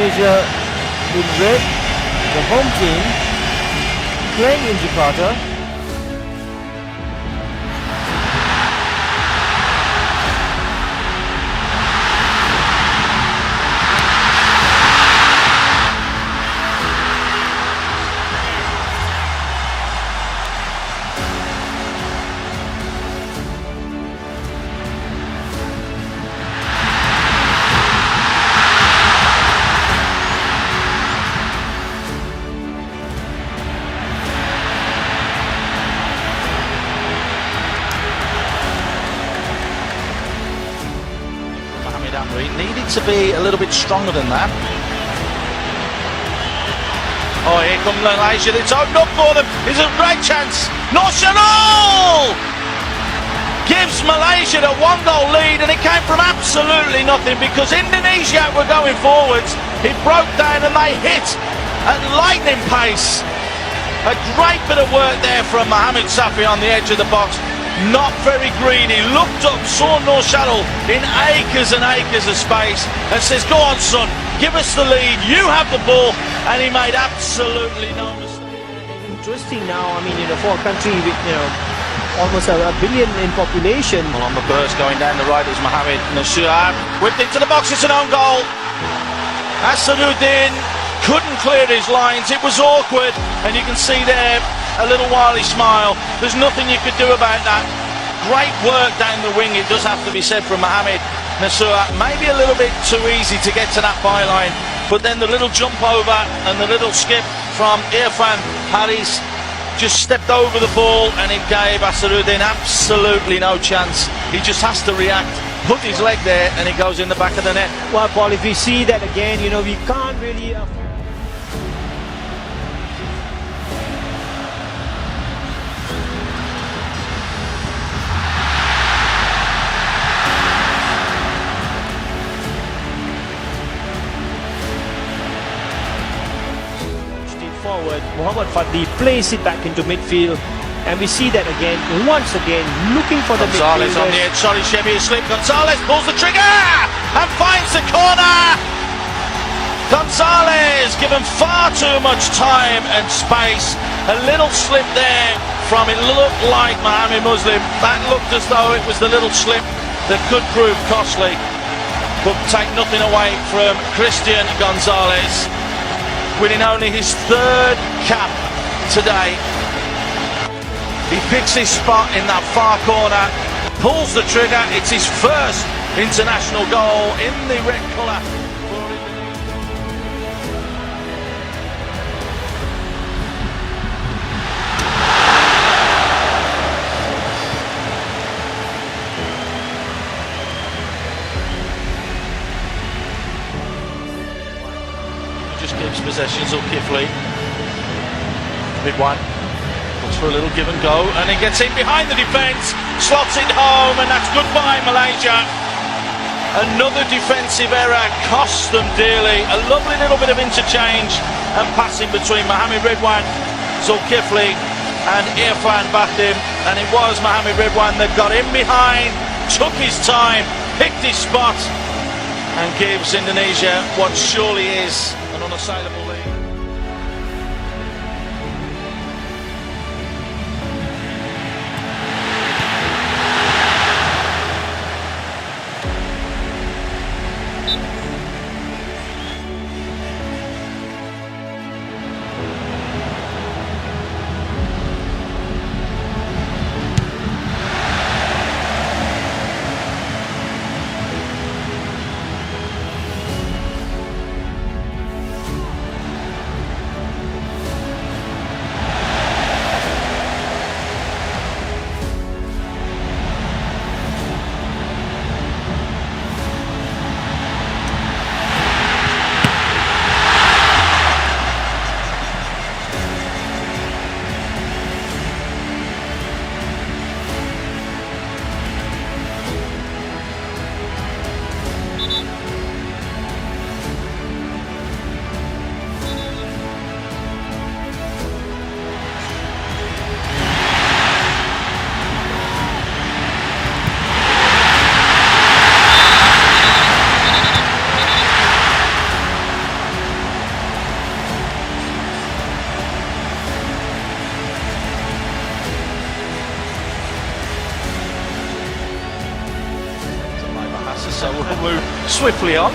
Indonesia in red, the home team, playing in Jakarta. He needed to be a little bit stronger than that. Oh, here comes Malaysia. It's opened up for them. It's a great chance. Nacional gives Malaysia a 1-goal lead, and it came from absolutely nothing because Indonesia were going forwards. It broke down and they hit at lightning pace. A great bit of work there from Mohamed Safi on the edge of the box. Not very greedy, looked up, saw Nacional in acres and acres of space and says, go on son, give us the lead, you have the ball, and he made absolutely no mistake. Interesting now, I mean, for a country with, almost a billion in population. Well, on the burst going down the right is Mohamed Nacional, whipped into the box, it's an own goal. Asaduddin couldn't clear his lines, it was awkward, and you can see there a little wily smile. There's nothing you could do about that. Great work down the wing, it does have to be said, from Mohamed Nacional. Maybe a little bit too easy to get to that byline, but then the little jump over and the little skip from Irfan Haris just stepped over the ball, and it gave Asaduddin absolutely no chance. He just has to react, put his leg there, and it goes in the back of the net. Well, Paul, if we see that again, we can't really... forward, Muhammad Fadli plays it back into midfield, and we see that again, once again, looking for the Gonzalez on the edge, sorry Chevy asleep, Gonzalez pulls the trigger and finds the corner. Gonzalez given far too much time and space, a little slip there from, it looked like Mohamed Muslim, that looked as though it was the little slip that could prove costly, but take nothing away from Christian Gonzalez, winning only his 3rd cap today. He picks his spot in that far corner, pulls the trigger, it's his first international goal in the red colour. Just gives possession to Kifli. Big one. Looks for a little give and go, and he gets in behind the defence, slots it home, and that's goodbye Malaysia. Another defensive error cost them dearly. A lovely little bit of interchange and passing between Mohamed Ridwan, Zulkifli and Irfan Bahdim, and it was Mohamed Ridwan that got in behind, took his time, picked his spot, and gives Indonesia what surely is an unassailable lead. will move swiftly on.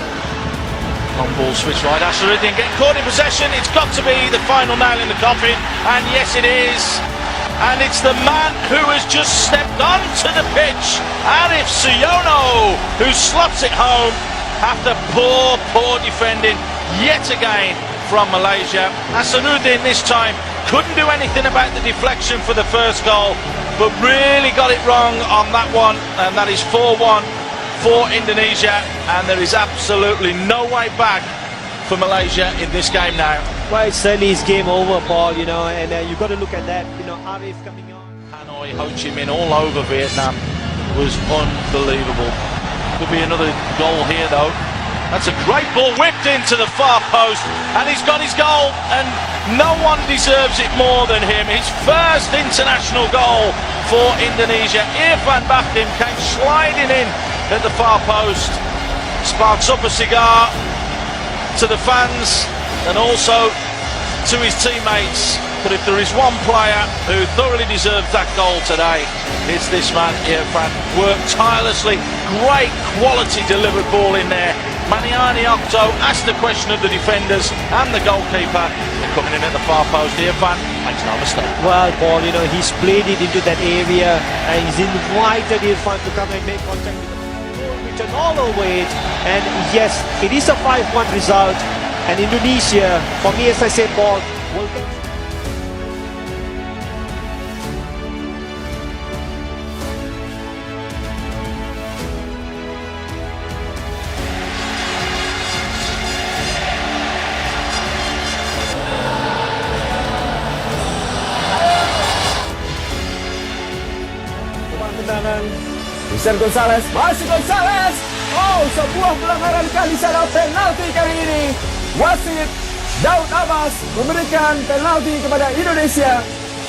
Long ball switch right, Asheruddin getting caught in possession. It's got to be the final nail in the coffin, and yes it is. And it's the man who has just stepped onto the pitch, Arif Suyono, who slots it home after poor defending yet again from Malaysia. Asheruddin this time couldn't do anything about the deflection for the first goal, but really got it wrong on that one, and that is 4-1 for Indonesia, and there is absolutely no way back for Malaysia in this game now. Well, it's certainly his game over, Paul, and you've got to look at that, Arif coming on. Hanoi, Ho Chi Minh all over Vietnam was unbelievable. Could be another goal here though. That's a great ball whipped into the far post, and he's got his goal, and no one deserves it more than him. His first international goal for Indonesia. Irfan Bahdim came sliding in at the far post, sparks up a cigar to the fans and also to his teammates. But if there is one player who thoroughly deserves that goal today, it's this man, Irfan. Worked tirelessly, great quality delivered ball in there. Maniani Okto asked the question of the defenders and the goalkeeper. They're coming in at the far post. Irfan makes no mistake. Well, Paul, he's played it into that area, and he's invited Irfan to come and make contact with the ball, return all over it. And yes, it is a 5-1 result. And Indonesia, for me, as I said, Paul, will get... Mister Gonzalez, masih Gonzalez. Oh, sebuah pelanggaran kali sana, penalti kali ini. Wasit Daud Abbas memberikan penalti kepada Indonesia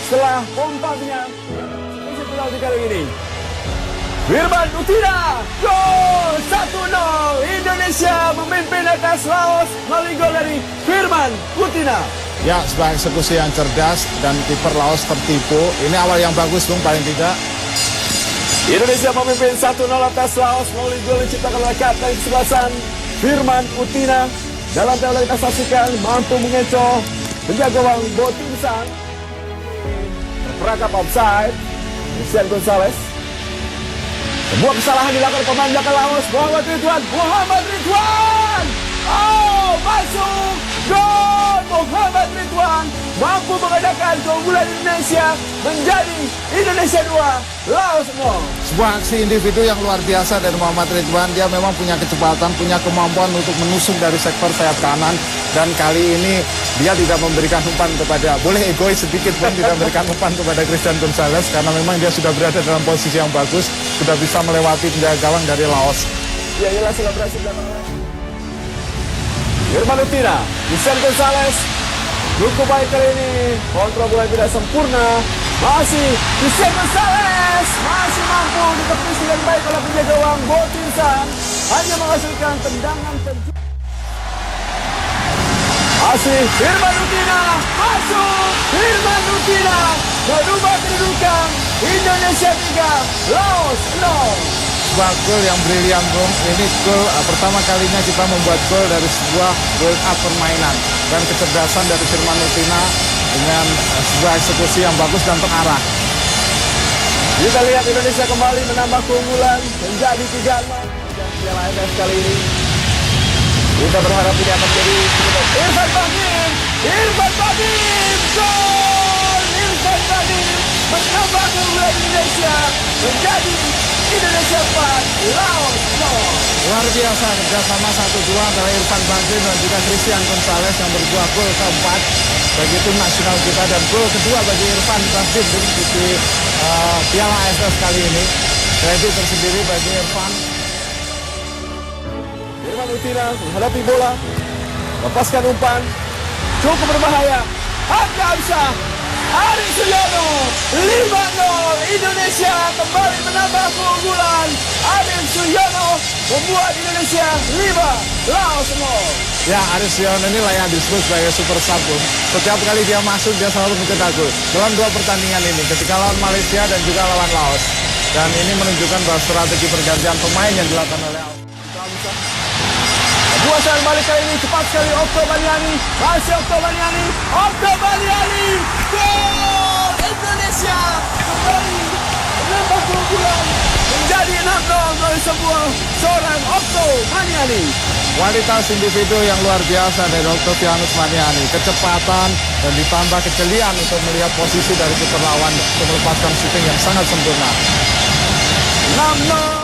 setelah pompanya. Penalti kali ini. Firman Utina, gol 1-0. Indonesia memimpin atas Laos melalui gol dari Firman Utina. Ya, sebuah eksekusi yang cerdas dan kiper Laos tertipu. Ini awal yang bagus, Bung, paling tidak. Indonesia memimpin 1-0 atas Laos melalui gol yang diciptakan oleh kapten kesebelasan Firman Utina. Dalam teori kita saksikan mampu mengecoh penjaga gawang Botinsan. Perangkap offside. Mister Gonzalez. Sebuah kesalahan dilakukan pemain belakang Laos. Muhammad Ridwan. Oh, masuk. Gol Muhammad Ridwan mampu mengadakan keunggulan Indonesia menjadi Indonesia 2, Laos 0. Sebuah aksi individu yang luar biasa dari Muhammad Ridwan. Dia memang punya kecepatan, punya kemampuan untuk menusuk dari sektor sayap kanan. Dan kali ini dia tidak memberikan umpan kepada, boleh egois sedikit pun, tidak memberikan umpan kepada Christian Gonzalez. Karena memang dia sudah berada dalam posisi yang bagus, sudah bisa melewati penjaga gawang dari Laos. Ya, inilah selebrasi belakang. Firman Utina, Mister Gonzalez cukup baik kali ini. Kontrol bola tidak sempurna. Masih Mister Gonzalez masih mampu ditepis dengan baik oleh penjaga gawang Botinsan. Hanya menghasilkan tendangan terjun. Masih Firman Utina masuk. Firman Utina merubah kedudukan Indonesia 3, Laos 0. Sebuah gol yang brilian, Bung. Ini gol pertama kalinya kita membuat gol dari sebuah build up permainan dan kecerdasan dari Firman Utina dengan sebuah eksekusi yang bagus dan terarah. Kita lihat Indonesia kembali menambah keunggulan menjadi 3-0 dan Piala AFF kali ini. Kita berharap ini akan menjadi Irfan Bahdim. Irfan Bahdim, gol! Irfan Bahdim menambah keunggulan Indonesia menjadi Indonesia 4, Laos 0. Luar biasa kerjasama 1-2 antara Irfan Bahdim dan juga Christian Gonzalez yang berbuah gol keempat bagi tim nasional kita dan gol kedua bagi Irfan Bahdim di Piala AFF kali ini. Kredit tersendiri bagi Irfan. Firman Utina menghadapi bola, lepaskan umpan, cukup berbahaya. Hamzah, Ari Suyono, 5-0. Indonesia kembali menambah keunggulan. Ari Suyono membuat Indonesia 5, Laos 0. Ya, Aris Suyono ini layak disebut sebagai super sub. Setiap kali dia masuk, dia selalu mencetak gol. Dalam 2 pertandingan ini, ketika lawan Malaysia dan juga lawan Laos. Dan ini menunjukkan bahwa strategi pergantian pemain yang dilakukan oleh Lepasan balik kali ini cepat sekali Okto Baniani. Masih Okto Baniani. Okto Baniani. Gol Indonesia kembali menembak keunggulan menjadi 6-0 dari seorang Okto Baniani. Kualitas individu yang luar biasa dari Oktavianus Maniani, kecepatan dan ditambah kejelian untuk melihat posisi dari kiper lawan untuk melepaskan shooting yang sangat sempurna. 6-0.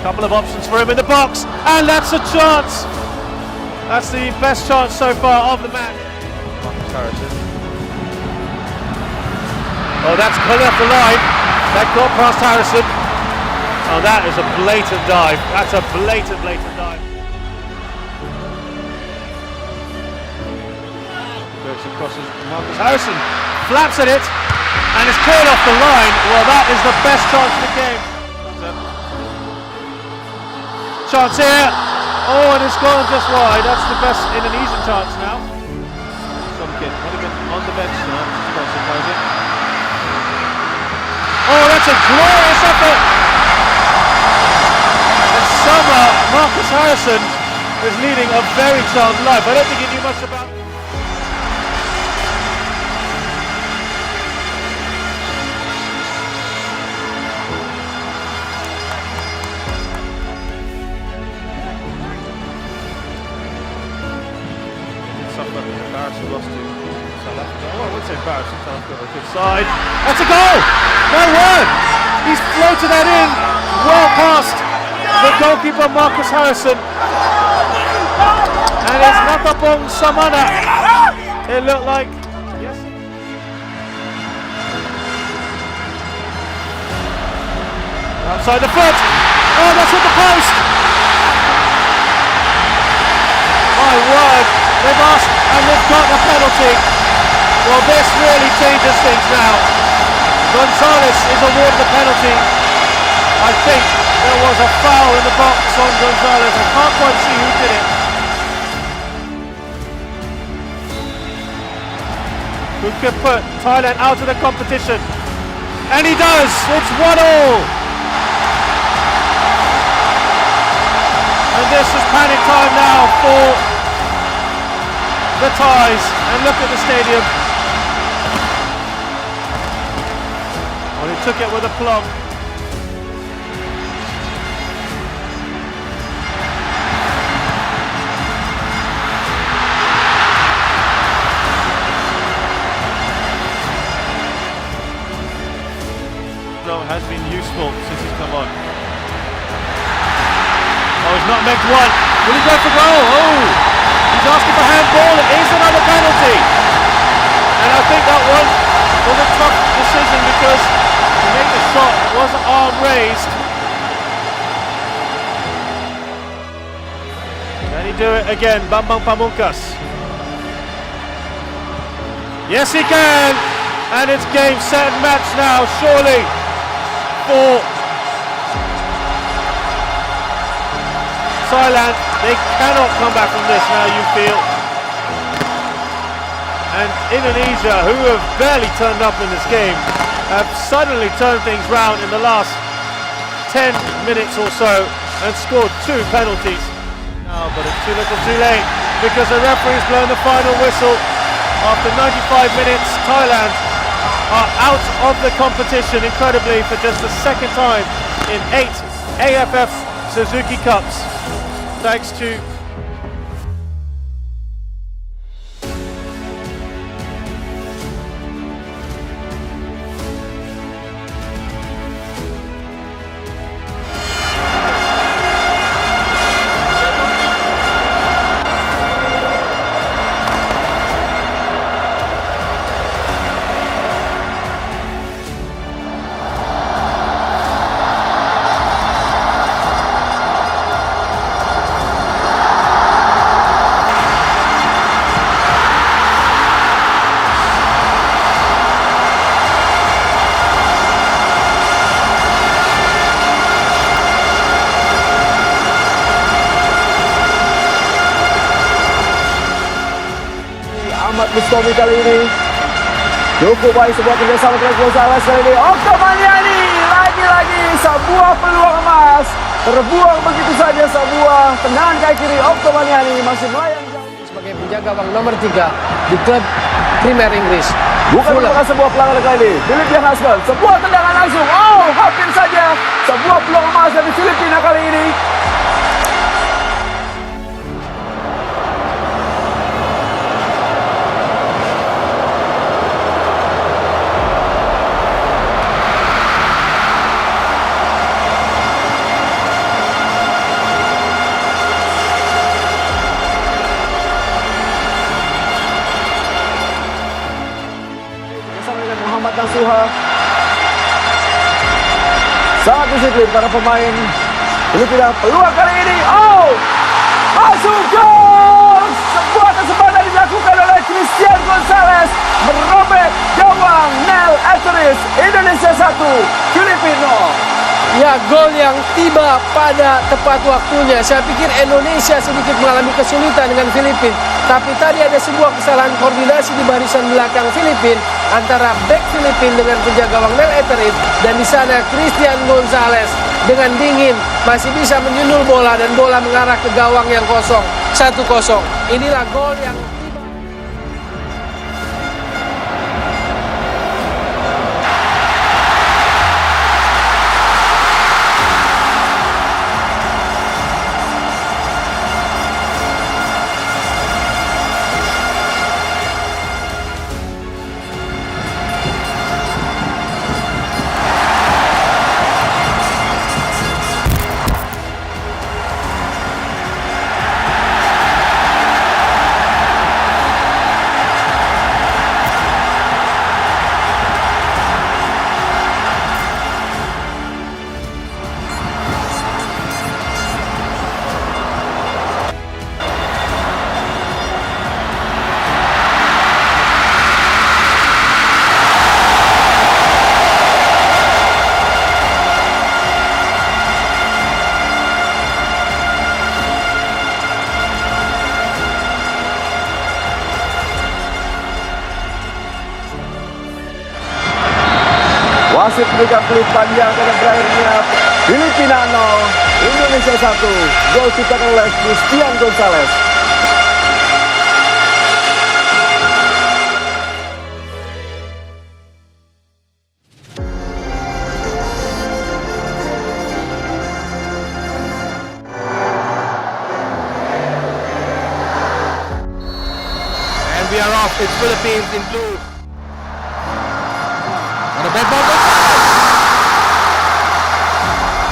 Couple of options for him in the box, and that's a chance. That's the best chance so far of the match. Marcus Harrison. Oh, that's clear off the line. That got past Harrison. Oh, that is a blatant dive. That's a blatant dive. Goes across Marcus Harrison, flaps at it, and it's cleared off the line. Well, that is the best chance of the game. Chance here. Oh, and it's gone just wide. That's the best Indonesian chance now. Somkin might have been on the bench now. It's quite surprising. Oh, that's a glorious effort. And somehow Marcus Harrison is leading a very charmed life. I don't think he knew much about. Embarrassing loss to South Africa. Oh, I wouldn't say embarrassing. South Africa a good side. That's a goal! My word! He's floated that in well past the goalkeeper Marcus Harrison. And it's Nakapong Samana. It looked like. Yes. Outside the foot. Oh, that's at the post. My word. They've asked and they've got a penalty. Well, this really changes things now. Gonzalez is awarded a penalty. I think there was a foul in the box on Gonzalez. I can't quite see who did it. Who could put Thailand out of the competition? And he does. It's 1-1. And this is panic time now for the Thais, and look at the stadium. Well, he took it with a plum. No, it has been useful since he's come on. Oh, he's not meant one. Will he go for goal? Oh! He's asking for handball. It is another penalty. And I think that one was a tough decision because he made the shot. It wasn't arm raised. Can he do it again? Bambang Pamungkas. Yes, he can. And it's game, set and match now, surely, for Thailand. They cannot come back from this now, you feel. And Indonesia, who have barely turned up in this game, have suddenly turned things round in the last 10 minutes or so and scored 2 penalties. Now, but it's too little too late because the referee's blown the final whistle. After 95 minutes, Thailand are out of the competition, incredibly, for just the second time in 8 AFF Suzuki Cups. Thanks to Muhammad Mustomi kali ini. Cukup baik sebuah kerjasama dengan Gonzales kali ini. Oktomaniani lagi-lagi sebuah peluang emas. Terbuang begitu saja sebuah tendangan kaki kiri. Oktomaniani masih melayang jauh. Sebagai penjaga gawang nomor 3 di klub Premier Inggris. Bukan merupakan sebuah pelanggaran kali ini. Filipina Hasbel, sebuah tendangan langsung. Oh, hampir saja sebuah peluang emas dari Filipina kali ini. Suha. Sangat disiplin para pemain Filipina. Peluang kali ini. Oh, masuk gol. Sebuah kesempatan dilakukan oleh Christian Gonzalez merobek gawang Nel Etheridge. Indonesia 1, Filipina 0. Ya, gol yang tiba pada tepat waktunya. Saya pikir Indonesia sedikit mengalami kesulitan dengan Filipina. Tapi tadi ada sebuah kesalahan koordinasi di barisan belakang Filipina antara back Filipina dengan penjaga gawang Nel Etheridge, dan di sana Christian Gonzalez dengan dingin masih bisa menyundul bola dan bola mengarah ke gawang yang kosong. 1-0. Inilah gol yang wasit memberikan peluit panjang pada berakhirnya Filipina 0, Indonesia 1. Gol diciptakan oleh Christian Gonzalez. And we are off. It's Philippines in blue. On a bad ball.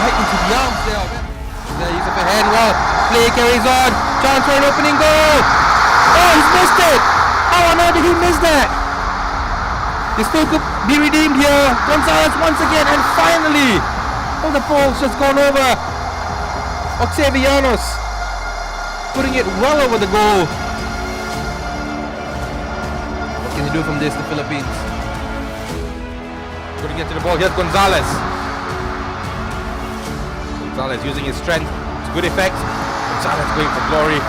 Right into the arms there. There he's up ahead. Well, play carries on. Chance for an opening goal. Oh, he's missed it. How on earth did he miss that? This still could be redeemed here. Gonzalez once again, and finally, oh, the pole's just gone over. Octavianos putting it well over the goal. What can they do from this, the Philippines? Couldn't get to the ball. Here's Gonzalez. Gonzalez using his strength to good effect. Gonzalez going for glory.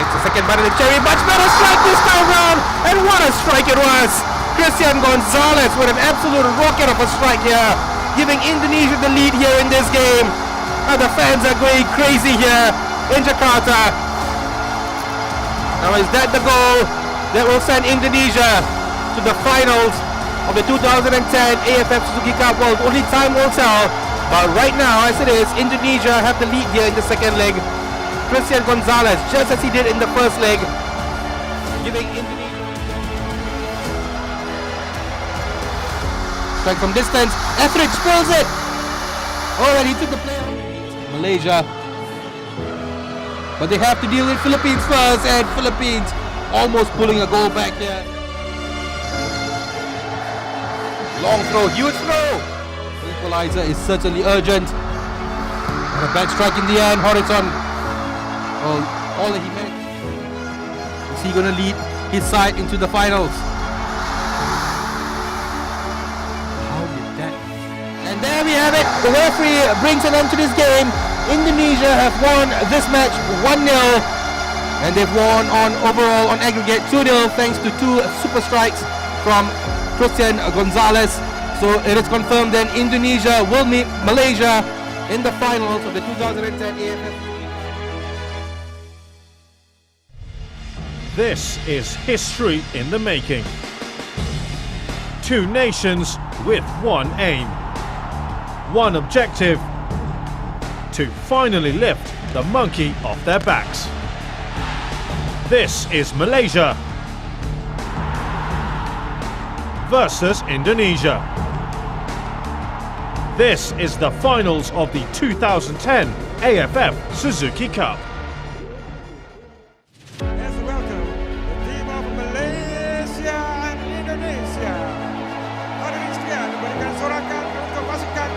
Gets the second bite of the cherry. Much better strike this time round. And what a strike it was. Christian Gonzalez with an absolute rocket of a strike here, giving Indonesia the lead here in this game. And the fans are going crazy here in Jakarta. Now is that the goal that will send Indonesia to the finals of the 2010 AFF Suzuki Cup? Well, only time will tell. But right now, as it is, Indonesia have the lead here in the second leg. Christian Gonzalez, just as he did in the first leg, giving Indonesia strike from distance. Etheridge spills it. Oh, and he took the play. Malaysia, but they have to deal with Philippines first, and Philippines almost pulling a goal back here. Long throw, huge throw. The equalizer is certainly urgent. And a bad strike in the end. Horizon. Well, all that he meant. Is he going to lead his side into the finals? How did that? And there we have it. The referee brings an end to this game. Indonesia have won this match 1-0. and they've won on overall on aggregate 2-0 thanks to 2 super strikes from Christian Gonzalez. So it is confirmed then Indonesia will meet Malaysia in the finals of the 2010 AFF. This is history in the making. Two nations with one aim, one objective: to finally lift the monkey off their backs. This is Malaysia versus Indonesia. This is the finals of the 2010 AFF Suzuki Cup. Let's welcome the team of Malaysia and Indonesia. Hadirin sekalian, berikan sorakan untuk pasukan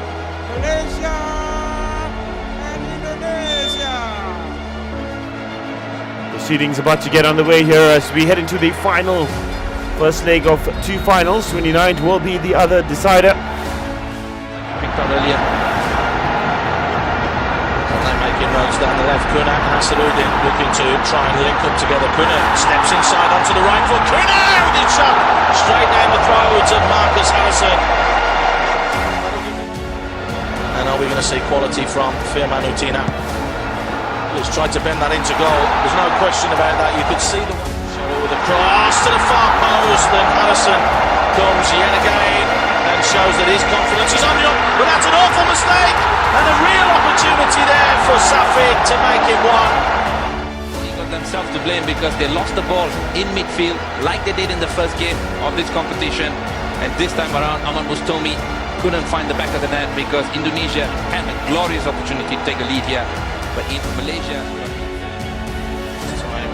Malaysia and Indonesia. Proceedings about to get underway here as we head into the final first leg of 2 finals. 29th will be the other decider. Picked up earlier. And they make inroads down the left. Kuna Hasanuddin looking to try and link up together. Kuna steps inside onto the right foot. Kuna with his shot straight down the throat to Marcus Harrison. And are we going to see quality from Firman Utina? He's tried to bend that into goal. There's no question about that. You could see the Cheryl with a cross to the far post. Then Harrison comes yet again and shows that his confidence is on the up. But that's an awful mistake and a real opportunity there for Safi to make it one. They got themselves to blame because they lost the ball in midfield like they did in the first game of this competition. And this time around, Ahmad Mustomi couldn't find the back of the net because Indonesia had a glorious opportunity to take a lead here. But in Malaysia, Time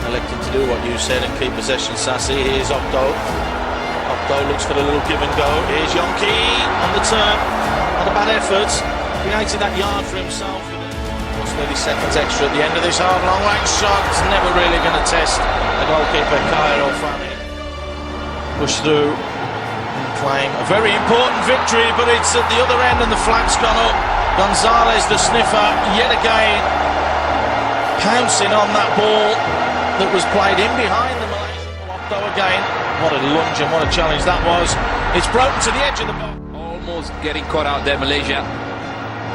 elected to do what you said and keep possession. Sassi, here's Okto. Okto looks for the little give and go. Here's Yonki on the turn. Not a bad effort. Created that yard for himself. Plus 30 seconds extra at the end of this hard long range shot. It's never really going to test the goalkeeper Cairo Fani. Push through. Claim a very important victory, but it's at the other end and the flag's gone up. Gonzalez, the sniffer, yet again pouncing on that ball that was played in behind the Malaysian. Okto again. What a lunge and what a challenge that was. It's broken to the edge of the box. almost getting caught out there, Malaysia.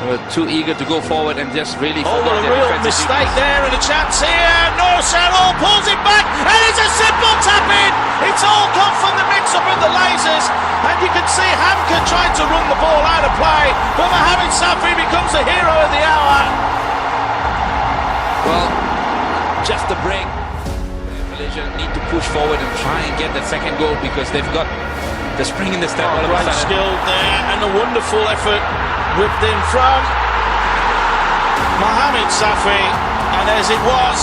They were too eager to go forward and just really Oh, forgot a their real defensive mistake duties. there and a chance here. Noor Sharrell pulls it back and it's a simple tap in. It's all come from the mix-up of the lasers. And you can see Hamka trying to run the ball out of play. But Mohamed Safi becomes the hero of the hour. Well, just a break. Malaysia need to push forward and try and get that second goal because they've got the spring in the step. all of a Great sudden. skill there and a wonderful effort whipped in from Mohamed Safi. And as it was,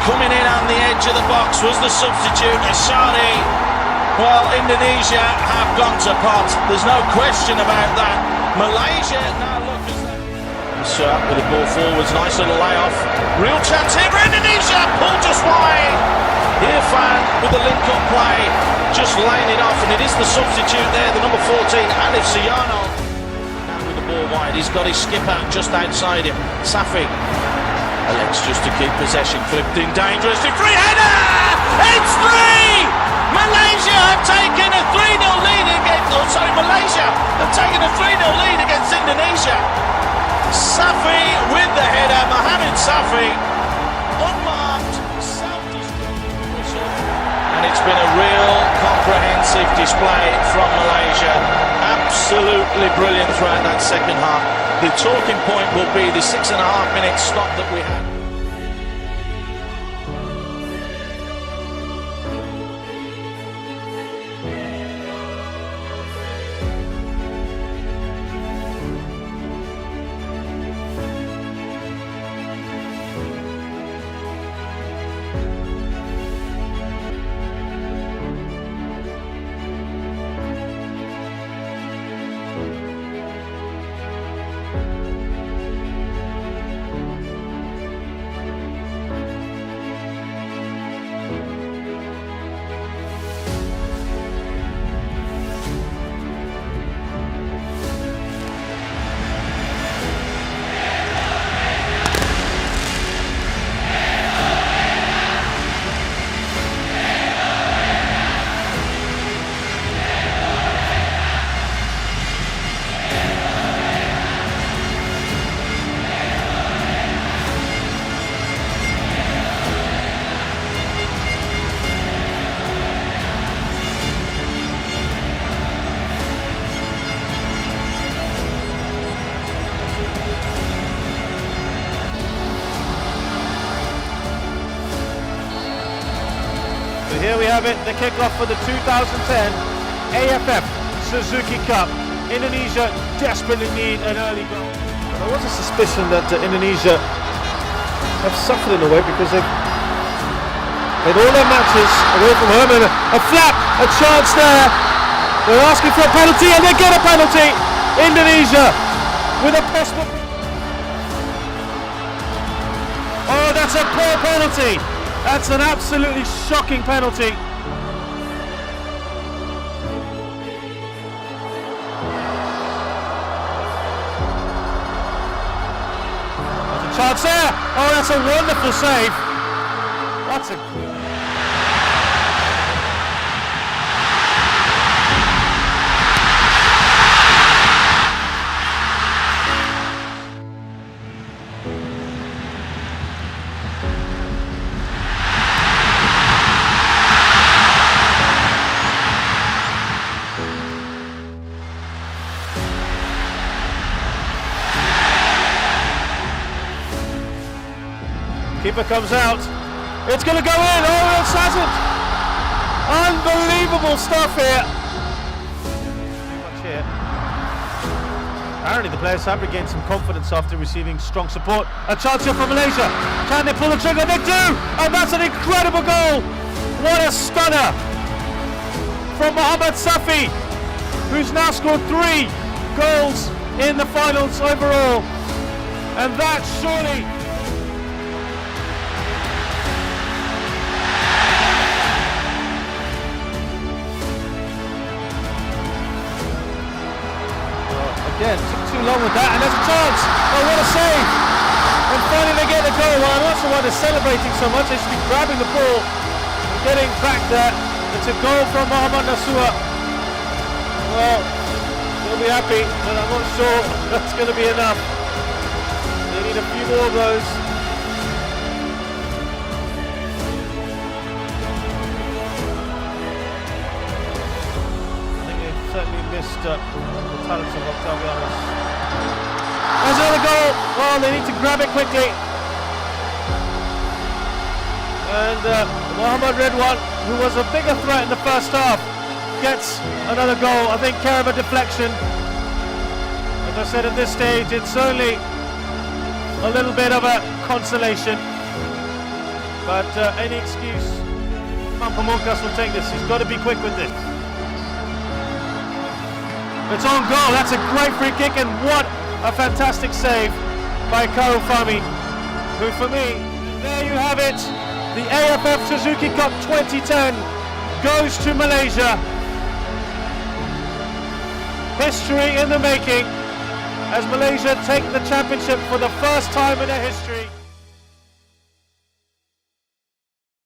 coming in on the edge of the box was the substitute, Ashari. Well, Indonesia have gone to pot. There's no question about that. Malaysia now look as Sharp with the ball forwards, nice little layoff. Real chance here for Indonesia, pulled just wide. Irfan with the link-up play, just laying it off, and it is the substitute there, the number 14, Alif Siyano. Now with the ball wide, he's got his skip out just outside him. Safi elects just to keep possession, flipped in dangerously, free header! It's three! Malaysia have taken a 3-0 lead against, Malaysia have taken a 3-0 lead against Indonesia. Safi with the header, Mohamed Safi, unmarked, self-destruct, and it's been a real comprehensive display from Malaysia. Absolutely brilliant throughout that second half. The talking point will be the 6.5-minute stop that we had. Here we have it, the kickoff for the 2010 AFF Suzuki Cup. Indonesia desperately need an early goal. There was a suspicion that Indonesia have suffered in a way because they've played all their matches away from home, and a flap, a chance there. They're asking for a penalty and they get a penalty. Indonesia with a possible... Oh, that's a poor penalty. That's an absolutely shocking penalty. There's a chance there. Oh, that's a wonderful save. That's a... Keeper comes out. It's going to go in. Oh, it hasn't. Unbelievable stuff here. Too much here. Apparently the players have regained some confidence after receiving strong support. A chance here for Malaysia. Can they pull the trigger? They do. And that's an incredible goal. What a stunner from Muhammad Safi, who's now scored 3 goals in the finals overall. And that surely... Again, took too long with that, and there's a chance. Oh, what a save! And finally they get the goal. Well, I'm not sure why they're celebrating so much. They should be grabbing the ball and getting back there. It's a goal from Muhammad Nasua. Well, they'll be happy, but I'm not sure that's going to be enough. They need a few more of those. I think they've certainly missed the talents of Octavianos. There's another goal. Well, they need to grab it quickly. And Mohamed Redwan, who was a bigger threat in the first half, gets another goal. I think care of a deflection. As I said, at this stage, it's only a little bit of a consolation. But any excuse, Pamungkas will take this. He's got to be quick with this. It's on goal. That's a great free kick, and what a fantastic save by Karo Fami, who for me, there you have it. The AFF Suzuki Cup 2010 goes to Malaysia. History in the making as Malaysia take the championship for the first time in their history.